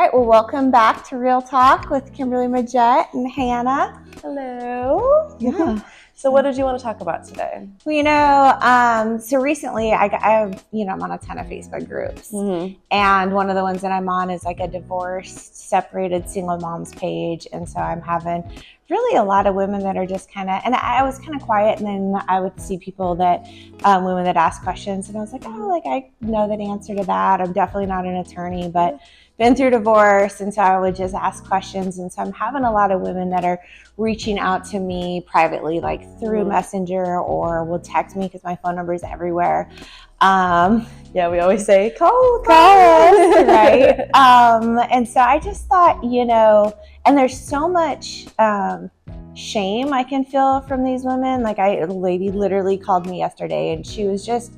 right, well, welcome back to Real Talk with Kimberly Majette and Hannah. Hello. Yeah. So what did you want to talk about today? Well, so recently I'm on a ton of Facebook groups, and one of the ones that I'm on is like a divorced, separated single moms page, and so I'm having really a lot of women that are just kind of, and I was kind of quiet, and then I would see people that, women that ask questions, and I was like, oh, like I know the answer to that. I'm definitely not an attorney, but been through divorce, and so I would just ask questions, and so I'm having a lot of women that are reaching out to me privately, like through Messenger, or will text me because my phone number is everywhere. Yeah, we always say, call us, right? And so I just thought, and there's so much shame I can feel from these women. Like a lady literally called me yesterday, and she was just,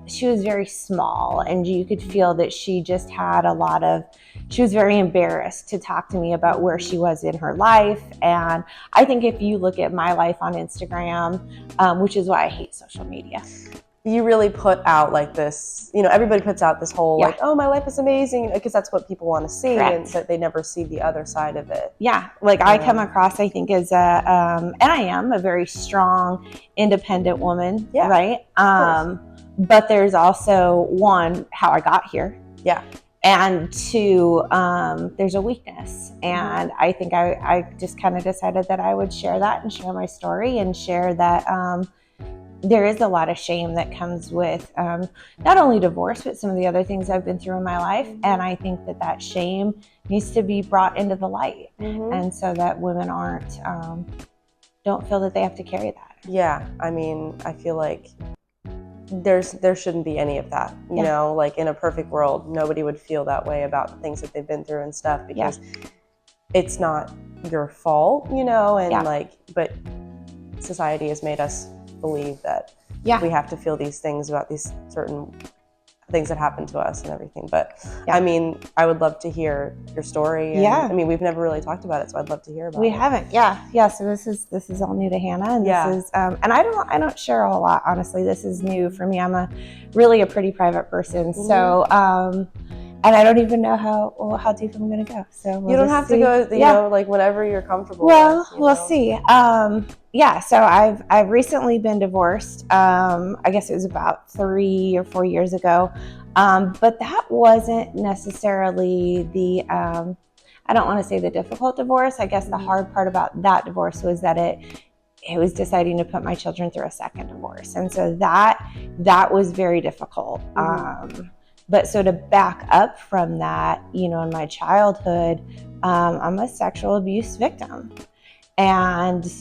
she was very small, and you could feel that she just had she was very embarrassed to talk to me about where she was in her life. And I think if you look at my life on Instagram, which is why I hate social media, you really put out like this, everybody puts out this whole like, oh, my life is amazing, because that's what people want to see. Correct. And that they never see the other side of it. Yeah, like I come across, I think, as and I am a very strong, independent woman, right? But there's also one, how I got here. Yeah. And two, there's a weakness. And I think I just kind of decided that I would share that and share my story and share that there is a lot of shame that comes with not only divorce, but some of the other things I've been through in my life. And I think that shame needs to be brought into the light. And so that women don't feel that they have to carry that. Yeah, I mean, I feel like there shouldn't be any of that, you know, like in a perfect world, nobody would feel that way about the things that they've been through and stuff, because it's not your fault, and but society has made us believe that we have to feel these things about these certain things that happen to us and everything. But I mean, I would love to hear your story. And, I mean, we've never really talked about it, so I'd love to hear about it. We haven't. Yeah. So this is all new to Hannah, and this is and I don't share a whole lot, honestly. This is new for me. I'm really a pretty private person. So and I don't even know how deep I'm going to go. So you don't have to go, you know, like whenever you're comfortable. Well, we'll see. So I've recently been divorced. I guess it was about 3 or 4 years ago. But that wasn't necessarily the, I don't want to say the difficult divorce. I guess the hard part about that divorce was that it was deciding to put my children through a second divorce. And so that was very difficult. But so to back up from that, in my childhood, I'm a sexual abuse victim. And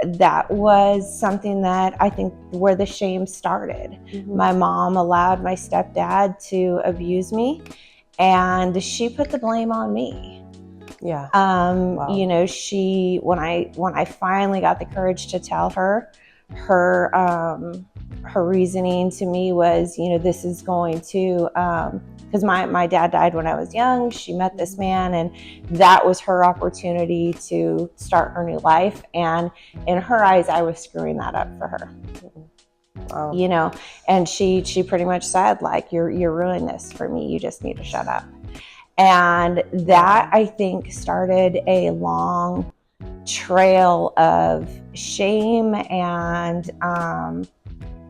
that was something that I think where the shame started. My mom allowed my stepdad to abuse me, and she put the blame on me. Yeah. She, when I finally got the courage to tell her reasoning to me was, this is going to, because my dad died when I was young. She met this man, and that was her opportunity to start her new life. And in her eyes, I was screwing that up for her. Wow. And she pretty much said, like, you're ruining this for me. You just need to shut up. And that, I think, started a long trail of shame and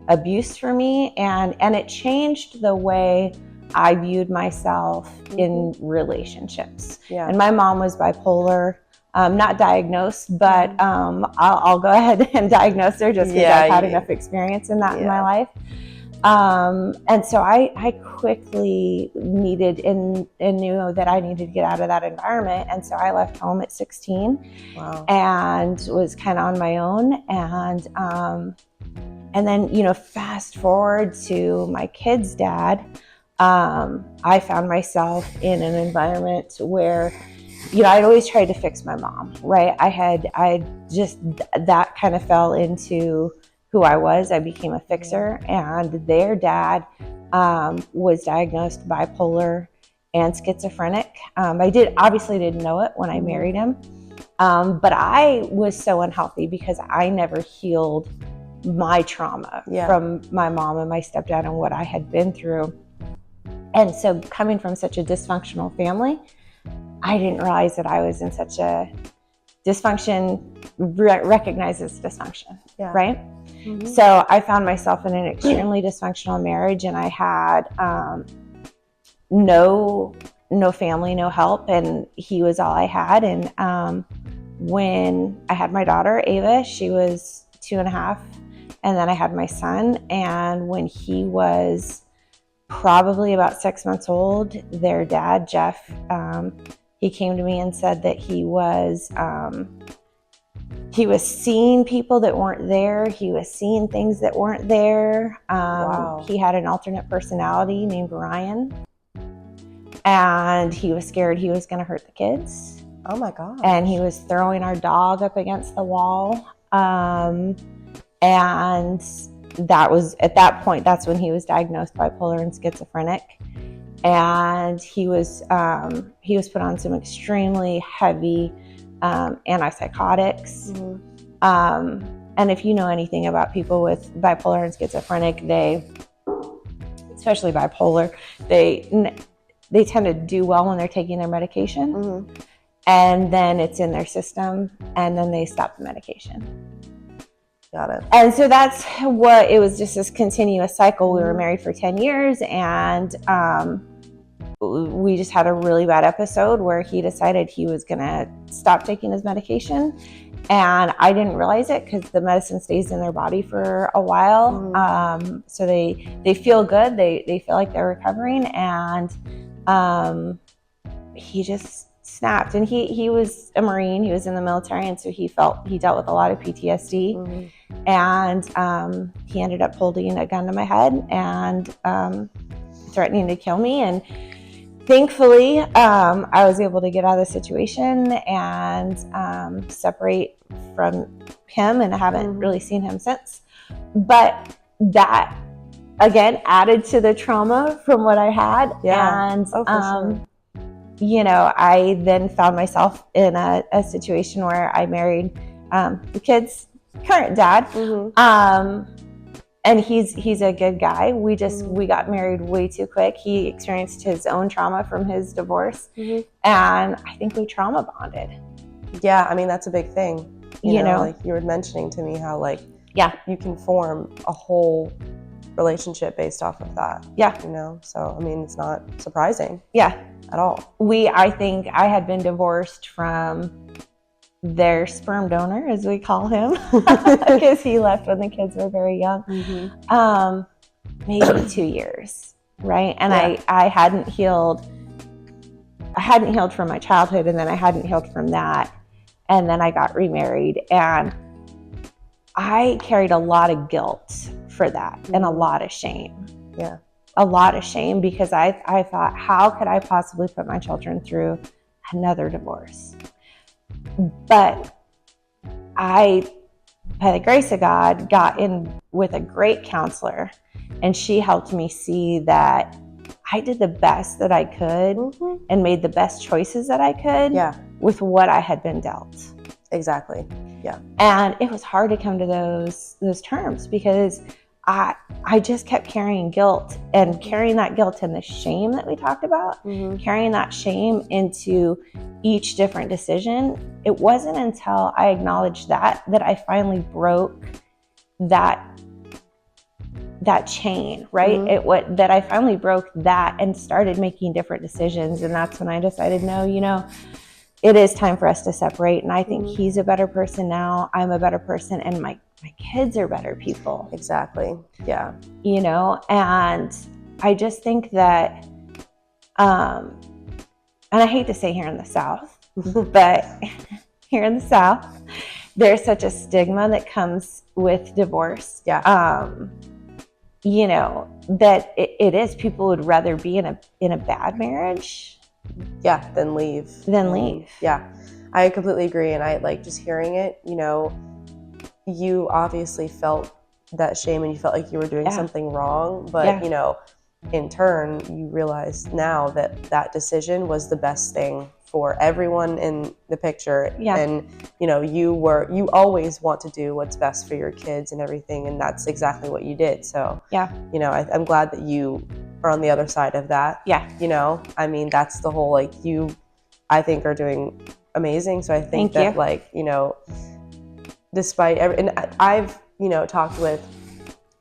abuse for me, and it changed the way I viewed myself in relationships. And my mom was bipolar, not diagnosed, but I'll go ahead and diagnoose her just because I've had enough experience in that in my life. And so I quickly needed and knew that I needed to get out of that environment. And so I left home at 16 and was kind of on my own. And then, fast forward to my kid's dad, I found myself in an environment where, I'd always tried to fix my mom, right? That kind of fell into who I was. I became a fixer, and their dad was diagnosed bipolar and schizophrenic. I obviously didn't know it when I married him, but I was so unhealthy because I never healed my trauma from my mom and my stepdad and what I had been through. And so coming from such a dysfunctional family, I didn't realize that I was in such a dysfunction, recognizes dysfunction, right? Mm-hmm. So I found myself in an extremely dysfunctional marriage, and I had no family, no help, and he was all I had. And when I had my daughter, Ava, she was 2.5, and then I had my son, and when he was probably about 6 months old, their dad, Jeff, he came to me and said that he was seeing people that weren't there. He was seeing things that weren't there. Wow. He had an alternate personality named Ryan, and he was scared he was going to hurt the kids. Oh my God. And he was throwing our dog up against the wall. And that was, at that point, that's when he was diagnosed bipolar and schizophrenic. And he was put on some extremely heavy antipsychotics. Mm-hmm. And if you know anything about people with bipolar and schizophrenic, especially bipolar, they tend to do well when they're taking their medication. Mm-hmm. And then it's in their system, and then they stop the medication. Got it. And so that's what it was, just this continuous cycle. We were married for 10 years, and we just had a really bad episode where he decided he was going to stop taking his medication. And I didn't realize it because the medicine stays in their body for a while. Mm-hmm. So they feel good. They feel like they're recovering. And he just snapped. And he was a Marine. He was in the military. And so he dealt with a lot of PTSD. Mm-hmm. And he ended up holding a gun to my head and threatening to kill me. And thankfully, I was able to get out of the situation and separate from him, and I haven't really seen him since. But that, again, added to the trauma from what I had. Yeah. And, sure. You know, I then found myself in a situation where I married the kids' current dad. Mm-hmm. And he's a good guy. We got married way too quick. He experienced his own trauma from his divorce. Mm-hmm. And I think we trauma bonded. Yeah, I mean, that's a big thing. You know, like you were mentioning to me how you can form a whole relationship based off of that. Yeah. You know, so I mean, it's not surprising. Yeah. At all. I think I had been divorced from their sperm donor, as we call him, because he left when the kids were very young. Mm-hmm. Maybe 2 years, right? And I hadn't healed from my childhood, and then I hadn't healed from that, and then I got remarried, and I carried a lot of guilt for that. Mm-hmm. And a lot of shame. Yeah. A lot of shame, because I thought, how could I possibly put my children through another divorce? But I, by the grace of God, got in with a great counselor, and she helped me see that I did the best that I could. Mm-hmm. And made the best choices that I could. Yeah. With what I had been dealt. Exactly. Yeah. And it was hard to come to those terms, because I just kept carrying guilt, and carrying that guilt and the shame that we talked about, mm-hmm. carrying that shame into each different decision. It wasn't until I acknowledged that I finally broke that chain, right? Mm-hmm. That I finally broke that and started making different decisions. And that's when I decided, no, you know, it is time for us to separate. And I think mm-hmm. he's a better person now. I'm a better person, and my kids are better people. Exactly. Yeah. You know, and I just think that, and I hate to say here in the South, but here in the South, there's such a stigma that comes with divorce. Yeah. You know, that it is, people would rather be in a bad marriage. Yeah. Than leave. Yeah. I completely agree. And I just hearing it, you know, you obviously felt that shame, and you felt like you were doing something wrong, but you know, in turn, you realize now that decision was the best thing for everyone in the picture. Yeah. And you know, you always want to do what's best for your kids and everything, and that's exactly what you did. So you know, I'm glad that you are on the other side of that. Yeah. You know, I mean, that's the whole, like, you, I think, are doing amazing. So I think Thank that you. like, you know, despite and I've, you know, talked with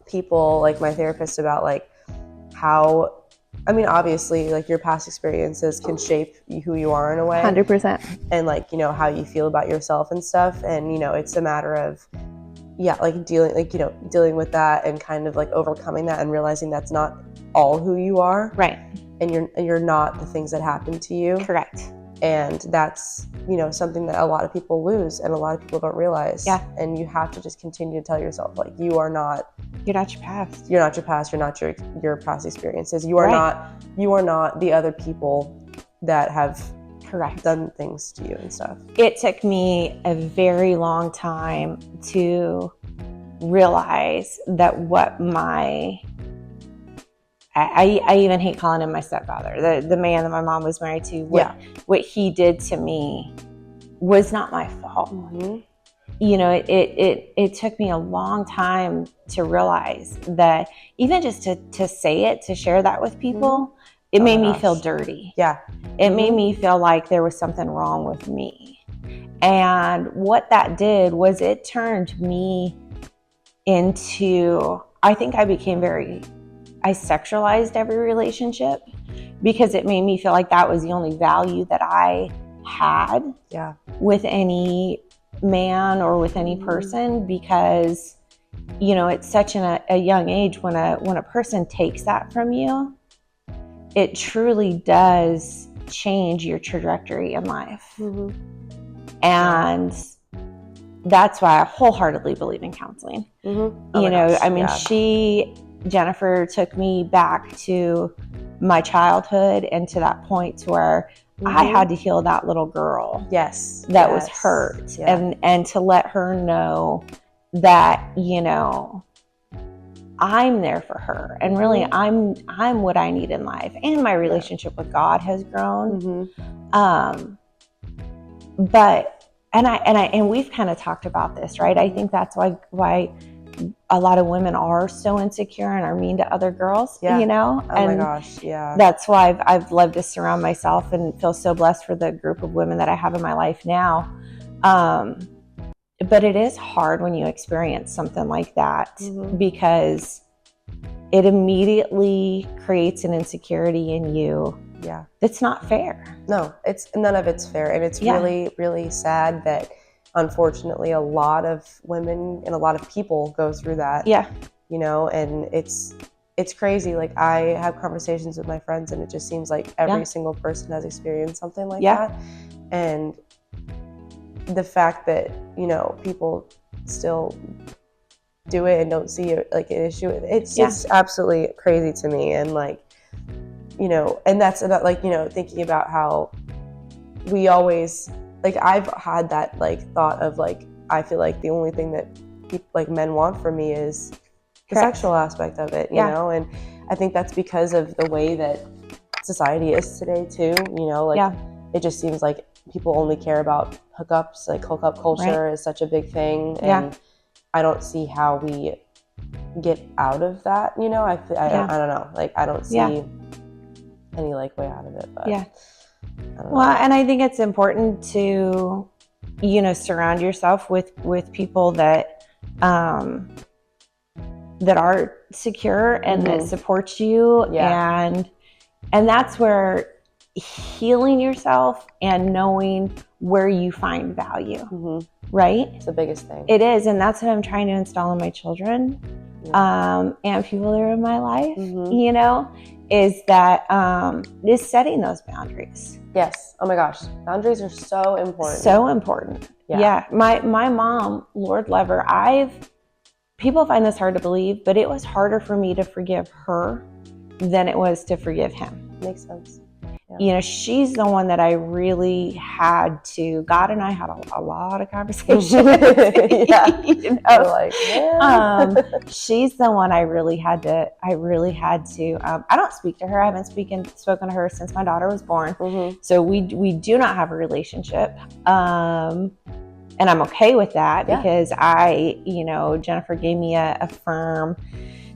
people like my therapist about like how, I mean, obviously like your past experiences can shape who you are in a way. 100%. And like, you know, how you feel about yourself and stuff. And, you know, it's a matter of, yeah, like dealing with that and kind of like overcoming that and realizing that's not all who you are. Right. And you're not the things that happen to you. Correct. And that's, you know, something that a lot of people lose and a lot of people don't realize. Yeah. And you have to just continue to tell yourself, like, you're not your past. You're not your past. You're not your past experiences. You are not the other people that have done things to you and stuff. It took me a very long time to realize that what I even hate calling him my stepfather, the man that my mom was married to, what he did to me was not my fault. Mm-hmm. You know, it took me a long time to realize that, even just to say it, to share that with people, it made me feel dirty. Yeah. It made me feel like there was something wrong with me. And what that did was it turned me into, I think I sexualized every relationship, because it made me feel like that was the only value that I had with any man or with any person, because, you know, it's such a young age when a person takes that from you, it truly does change your trajectory in life. And that's why I wholeheartedly believe in counseling. I mean, Jennifer took me back to my childhood and to that point to where I had to heal that little girl that was hurt, and to let her know that, you know, I'm there for her, and really I'm what I need in life, and my relationship with God has grown. And we've kind of talked about this, right? I think that's why a lot of women are so insecure and are mean to other girls, you know? My gosh, yeah. That's why I've loved to surround myself and feel so blessed for the group of women that I have in my life now. But it is hard when you experience something like that, because it immediately creates an insecurity in you. Yeah. That's not fair. No, none of it's fair. And it's really, really sad that, unfortunately, a lot of women and a lot of people go through that. Yeah. You know, and it's crazy. Like, I have conversations with my friends, and it just seems like every single person has experienced something like that. And the fact that, you know, people still do it and don't see it like an issue, it's just absolutely crazy to me. And like, you know, and that's about, like, you know, thinking about how we always, like, I've had that like thought of like, I feel like the only thing that people, like, men want from me is the sexual aspect of it, you know? And I think that's because of the way that society is today too, you know, like it just seems like people only care about hookups, like hookup culture is such a big thing. And I don't see how we get out of that, you know? I don't know, like, I don't see any like way out of it, but well, and I think it's important to, you know, surround yourself with people that that are secure and that support you, and that's where healing yourself and knowing where you find value, right? It's the biggest thing. It is, and that's what I'm trying to install in my children, and people that are in my life, you know, is that is setting those boundaries. Yes. Oh my gosh, boundaries are so important. So important. Yeah. My mom, Lord love her, people find this hard to believe, but it was harder for me to forgive her than it was to forgive him. Makes sense. Yeah. You know, she's the one that I really had to, God and I had a lot of conversations. You know? Like, she's the one I really had to, I don't speak to her. I haven't spoken to her since my daughter was born. So we do not have a relationship. And I'm okay with that because you know, Jennifer gave me a firm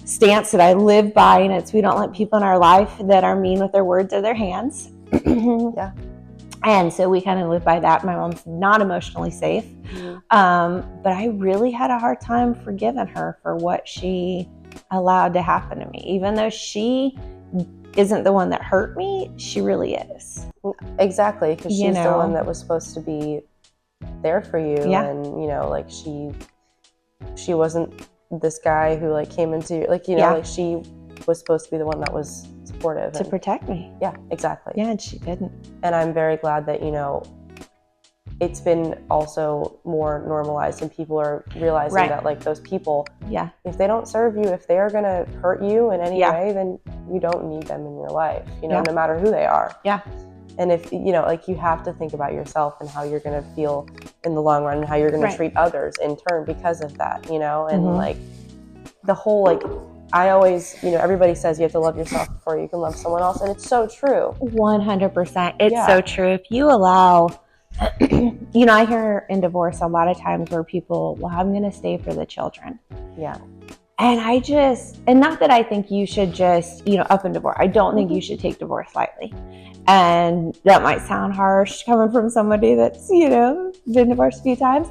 stance that I live by, and it's we don't let people in our life that are mean with their words or their hands. Yeah. And so we kind of live by that. My mom's not emotionally safe. But I really had a hard time forgiving her for what she allowed to happen to me. Even though she isn't the one that hurt me, she really is. Exactly, because she's the one that was supposed to be there for you. And, you know, like she wasn't this guy who like came into your, like, you know, like she was supposed to be the one that was supportive to protect me. Yeah, exactly. Yeah, and she didn't. And I'm very glad that, you know, it's been also more normalized and people are realizing that like those people, if they don't serve you, if they are going to hurt you in any way, then you don't need them in your life, you know, no matter who they are. And if, you know, like you have to think about yourself and how you're going to feel in the long run and how you're going to treat others in turn because of that, you know, and like the whole, like, I always, you know, everybody says you have to love yourself before you can love someone else. And it's so true. 100%. It's so true. If you allow, you know, I hear in divorce a lot of times where people, well, I'm going to stay for the children. And I just, and not that I think you should just, you know, up and divorce. I don't think you should take divorce lightly. And that might sound harsh coming from somebody that's, you know, been divorced a few times.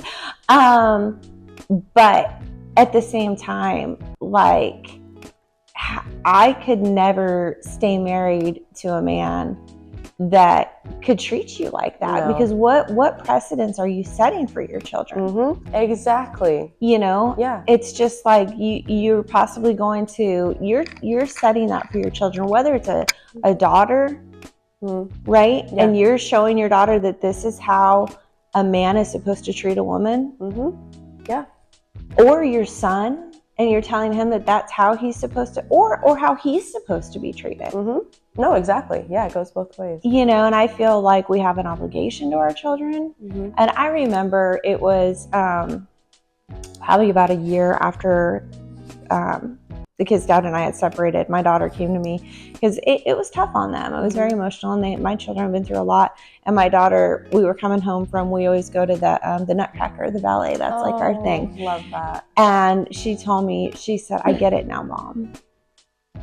But at the same time, like, I could never stay married to a man that could treat you like that, because what precedents are you setting for your children? Exactly. You know, it's just like you're possibly going to, you're setting that for your children, whether it's a daughter, right? And you're showing your daughter that this is how a man is supposed to treat a woman. Or your son, and you're telling him that that's how he's supposed to, or how he's supposed to be treated. No, exactly. Yeah, it goes both ways. You know, and I feel like we have an obligation to our children. And I remember it was probably about a year after the kid's dad and I had separated, my daughter came to me because it was tough on them. It was very emotional, and my children have been through a lot. And my daughter, we were coming home from, we always go to the Nutcracker, the ballet. That's like our thing. Love that. And she told me, she said, I get it now, Mom.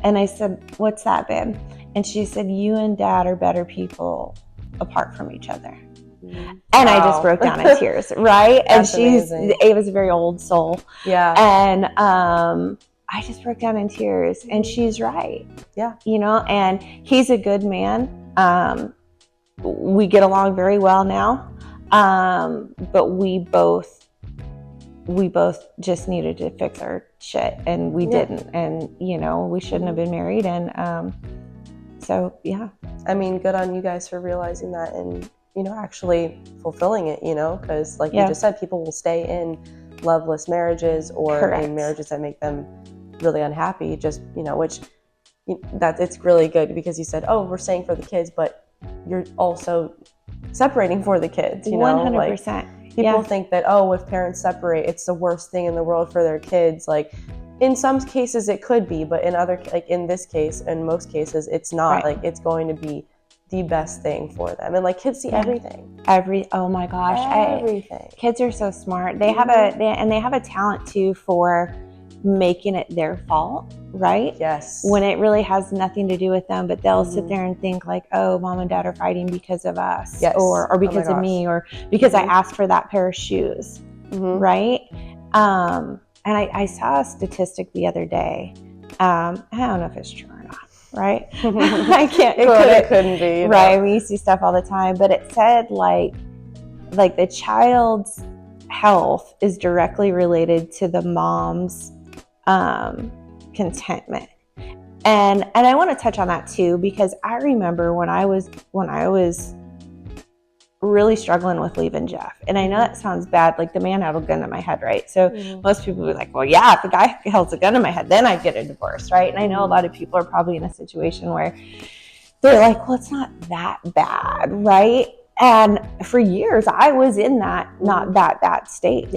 And I said, what's that, babe? And she said, you and Dad are better people apart from each other. And I just broke down in tears, right? That's and Ava's a very old soul. And I just broke down in tears, and she's right. You know, and he's a good man. We get along very well now. But we both just needed to fix our shit, and we didn't. And, you know, we shouldn't have been married. And so, I mean, good on you guys for realizing that and, you know, actually fulfilling it, you know, because like you just said, people will stay in loveless marriages or in marriages that make them really unhappy, just, you know, which it's really good because you said, oh, we're staying for the kids, but you're also separating for the kids, you know. 100%. Like, people think that, oh, if parents separate, it's the worst thing in the world for their kids. Like, in some cases it could be, but in other, like in this case, in most cases, it's not. Like, it's going to be the best thing for them. And like, kids see everything. Oh my gosh. Everything. Kids are so smart. They have they have a talent too for making it their fault, right? When it really has nothing to do with them, but they'll sit there and think like, oh, Mom and Dad are fighting because of us, or because of me, or because I asked for that pair of shoes, right? And I saw a statistic the other day. I don't know if it's true or not, right? I can't quote it. It couldn't be. Right, we see stuff all the time, but it said like the child's health is directly related to the mom's contentment. And I want to touch on that too, because I remember when I was really struggling with leaving Jeff. And I know that sounds bad, like the man had a gun to my head, right? So most people would be like, well, yeah, if the guy held a gun to my head, then I'd get a divorce, right? And I know a lot of people are probably in a situation where they're like, well, it's not that bad, right? And for years, I was in that, not that stage.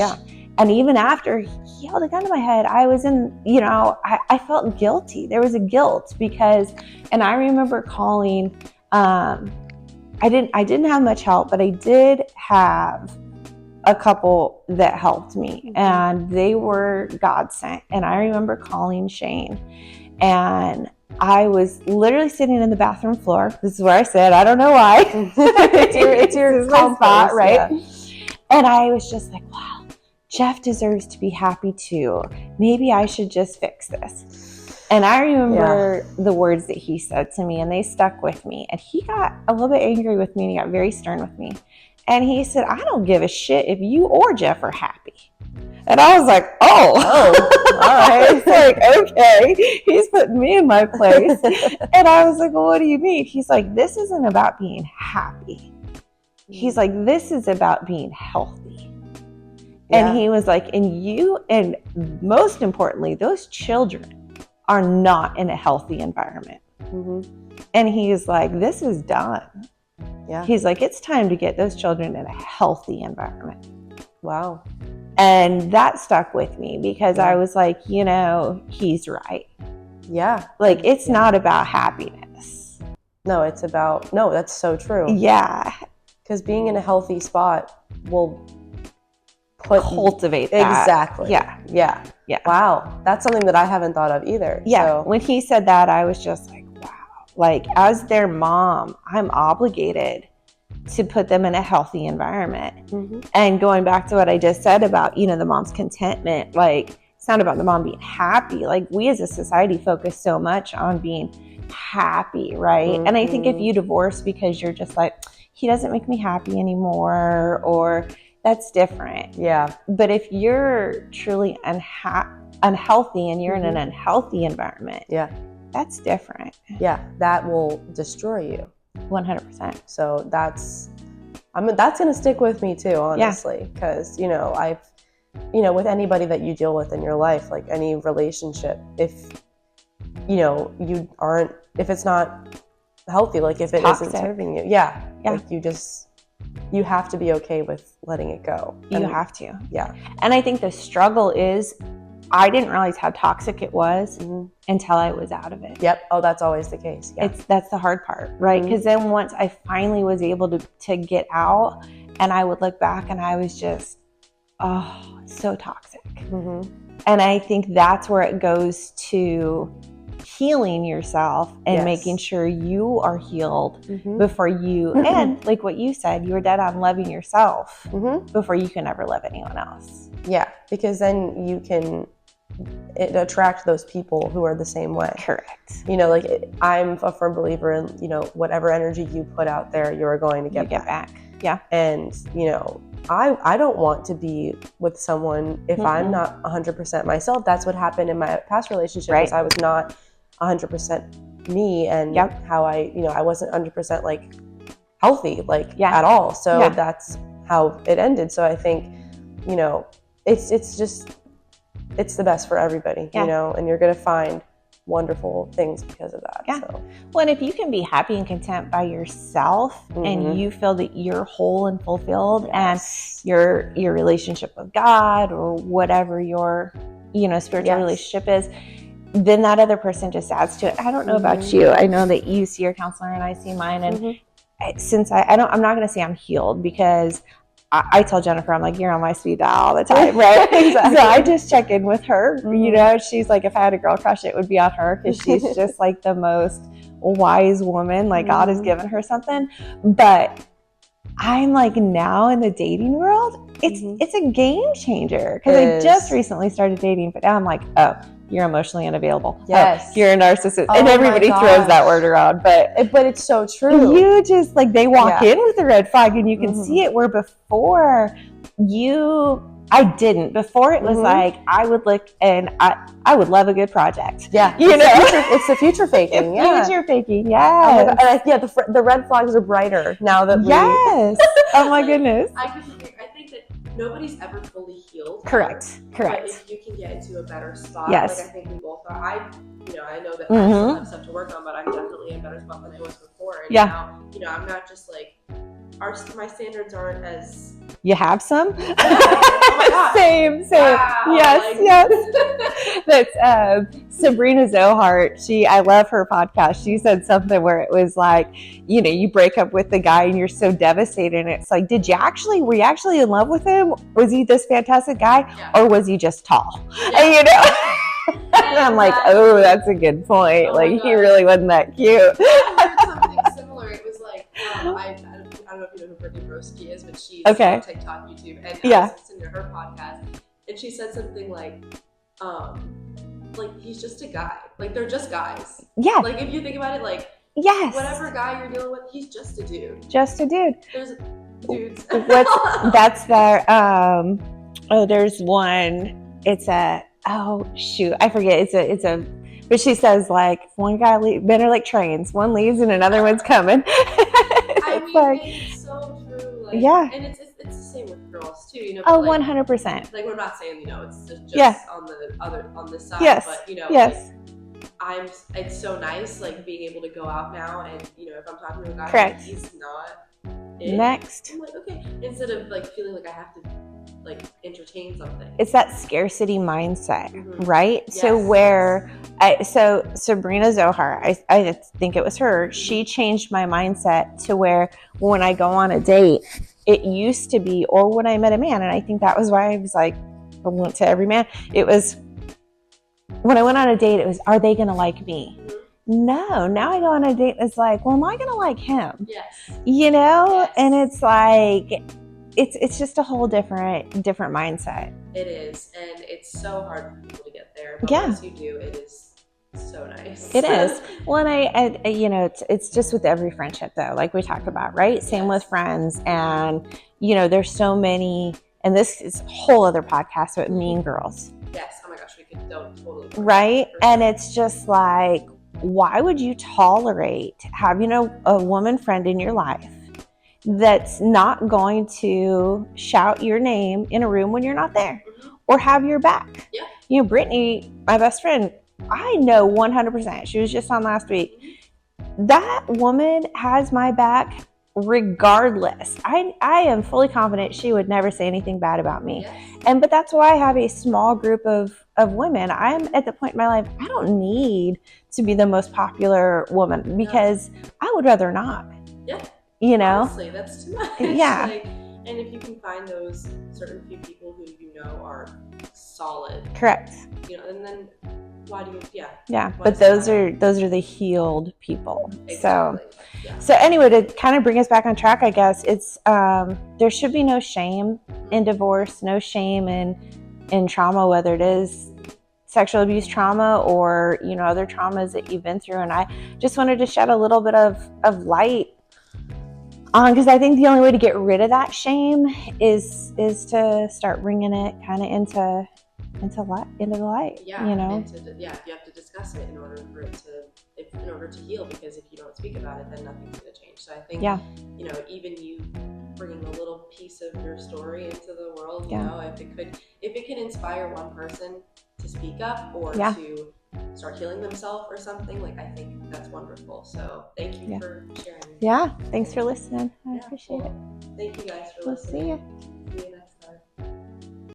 And even after he held a gun to my head, I was in, you know, I felt guilty. There was a guilt because, and I remember calling, I didn't have much help, but I did have a couple that helped me, and they were God sent. And I remember calling Shane, and I was literally sitting in the bathroom floor. This is where I said, I don't know why. it's your my spot, right? Yeah. And I was just like, wow, Jeff deserves to be happy too. Maybe I should just fix this. And I remember the words that he said to me, and they stuck with me. And he got a little bit angry with me, and he got very stern with me. And he said, I don't give a shit if you or Jeff are happy. And I was like, oh, all right. It's like, okay, he's putting me in my place. And I was like, well, what do you mean? He's like, this isn't about being happy. He's like, this is about being healthy. Yeah. And he was like, and most importantly, those children are not in a healthy environment. And he's like, this is done. Yeah. He's like, it's time to get those children in a healthy environment. Wow. And that stuck with me because I was like, he's right. Yeah. Like, it's not about happiness. No, that's so true. Yeah. Because being in a healthy spot will cultivate that. Exactly. Yeah. Wow. That's something that I haven't thought of either. Yeah. So. When he said that, I was just like, wow. Like, as their mom, I'm obligated to put them in a healthy environment. And going back to what I just said about, the mom's contentment, like, it's not about the mom being happy. Like, we as a society focus so much on being happy, right? And I think if you divorce because you're just like, he doesn't make me happy anymore, or that's different. Yeah. But if you're truly unhealthy and you're in an unhealthy environment, that's different. Yeah, that will destroy you. 100%. So that's going to stick with me too, honestly, because, with anybody that you deal with in your life, like any relationship, if, if it's not healthy, like if it isn't serving you, like you have to be okay with letting it go. You have to. Yeah. And I think the struggle is, I didn't realize how toxic it was until I was out of it. Yep. Oh, that's always the case. Yeah. That's the hard part, right? Because then once I finally was able to get out, and I would look back and I was just, so toxic. And I think that's where it goes to healing yourself and making sure you are healed before you, and like what you said, you were dead on loving yourself before you can ever love anyone else. Yeah, because then you can attract those people who are the same way. Correct. I'm a firm believer in, whatever energy you put out there, you're going to get back. Yeah. And, I don't want to be with someone if I'm not 100% myself. That's what happened in my past relationship. Was I was not 100% me, and how I wasn't 100% like healthy, at all. So that's how it ended. So I think, it's the best for everybody, and you're going to find wonderful things because of that. Yeah. So. Well, and if you can be happy and content by yourself and you feel that you're whole and fulfilled and your relationship with God or whatever your, spiritual relationship is, then that other person just adds to it. I don't know about you. I know that you see your counselor and I see mine. And since I'm not going to say I'm healed, because I tell Jennifer, I'm like, you're on my speed dial all the time, right? Exactly. So I just check in with her. She's like, if I had a girl crush, it would be on her, because she's just like the most wise woman. Like God has given her something. But I'm like, now in the dating world, it's a game changer, because I just recently started dating, but now I'm like, oh, you're emotionally unavailable. Yes. Oh, you're a narcissist. And everybody throws that word around, but it's so true. You just like, they walk in with a red flag and you can see it, where before I didn't. Before it was like, I would look and I would love a good project. Yeah. It's the future faking. It's future faking. Yes. The red flags are brighter now that Yes. Oh my goodness. I think that nobody's ever fully healed. Correct. But if you can get into a better spot, yes. Like I think we both are. I know that I still have stuff to work on, but I'm definitely in a better spot than I was before. And now, I'm not just like, my standards aren't as You have some? Oh my God. Same. Wow, Yes. That's Sabrina Zohart. I love her podcast. She said something where it was like, you break up with the guy and you're so devastated. And it's like, were you actually in love with him? Was he this fantastic guy? Yeah. Or was he just tall? Yeah. And, and I'm like, oh, that's a good point. Oh like, he really wasn't that cute. I heard something similar. It was like, I don't know if you know who Brittany Broski is, but she's on TikTok, YouTube, and I was listening to her podcast, and she said something like he's just a guy. Like, they're just guys. Yeah. Like, if you think about it, like, yes, whatever guy you're dealing with, he's just a dude. Just a dude. There's dudes. That's their, there's one, it's a, oh shoot, I forget, but she says like, one guy men are like trains, one leaves and another one's coming. It's so true. Like, yeah. And it's the same with girls too, Oh, like, 100%. Like, we're not saying, it's just on this side, yes. but yes. Like, it's so nice, like, being able to go out now and, if I'm talking to a guy, correct, like, he's not next. I'm like, okay, instead of like feeling like I have to like entertain something. It's that scarcity mindset, right? Yes. So where, so Sabrina Zohar, I think it was her, she changed my mindset to where when I go on a date, it used to be, or when I met a man, and I think that was why I was like, I went to every man, it was, when I went on a date, it was, are they going to like me? No, now I go on a date, it's like, well, am I going to like him? Yes. Yes. And it's like, it's just a whole different mindset. It is, and it's so hard for people to get there. But once you do, it is so nice. It is. Well, and I it's just with every friendship though, like we talked about, right? Same with friends, and there's so many, and this is a whole other podcast with mean girls. Yes. Oh my gosh, we could totally. Right, and it's just like, why would you tolerate having a woman friend in your life that's not going to shout your name in a room when you're not there, or have your back? Yeah. Brittany, my best friend, I know 100%. She was just on last week. That woman has my back regardless. I am fully confident she would never say anything bad about me. Yes. But that's why I have a small group of women. I'm at the point in my life, I don't need to be the most popular woman, because I would rather not. Yeah. Honestly, that's too much. Yeah. And if you can find those certain few people who are solid. Correct. And then why do you? Yeah. Yeah. But those are the healed people. Exactly. So anyway, to kind of bring us back on track, I guess it's there should be no shame in divorce, no shame in trauma, whether it is sexual abuse trauma or other traumas that you've been through. And I just wanted to shed a little bit of light on, because I think the only way to get rid of that shame is to start bringing it kind of into the light. Yeah. You have to discuss it in order for it to heal, because if you don't speak about it, then nothing's going to change. So I think even you bringing a little piece of your story into the world, if it can inspire one person to speak up or to start healing themselves or something, like, I think that's wonderful. So thank you for sharing. Yeah, thanks for listening. I appreciate it. Thank you guys for listening. We'll see you.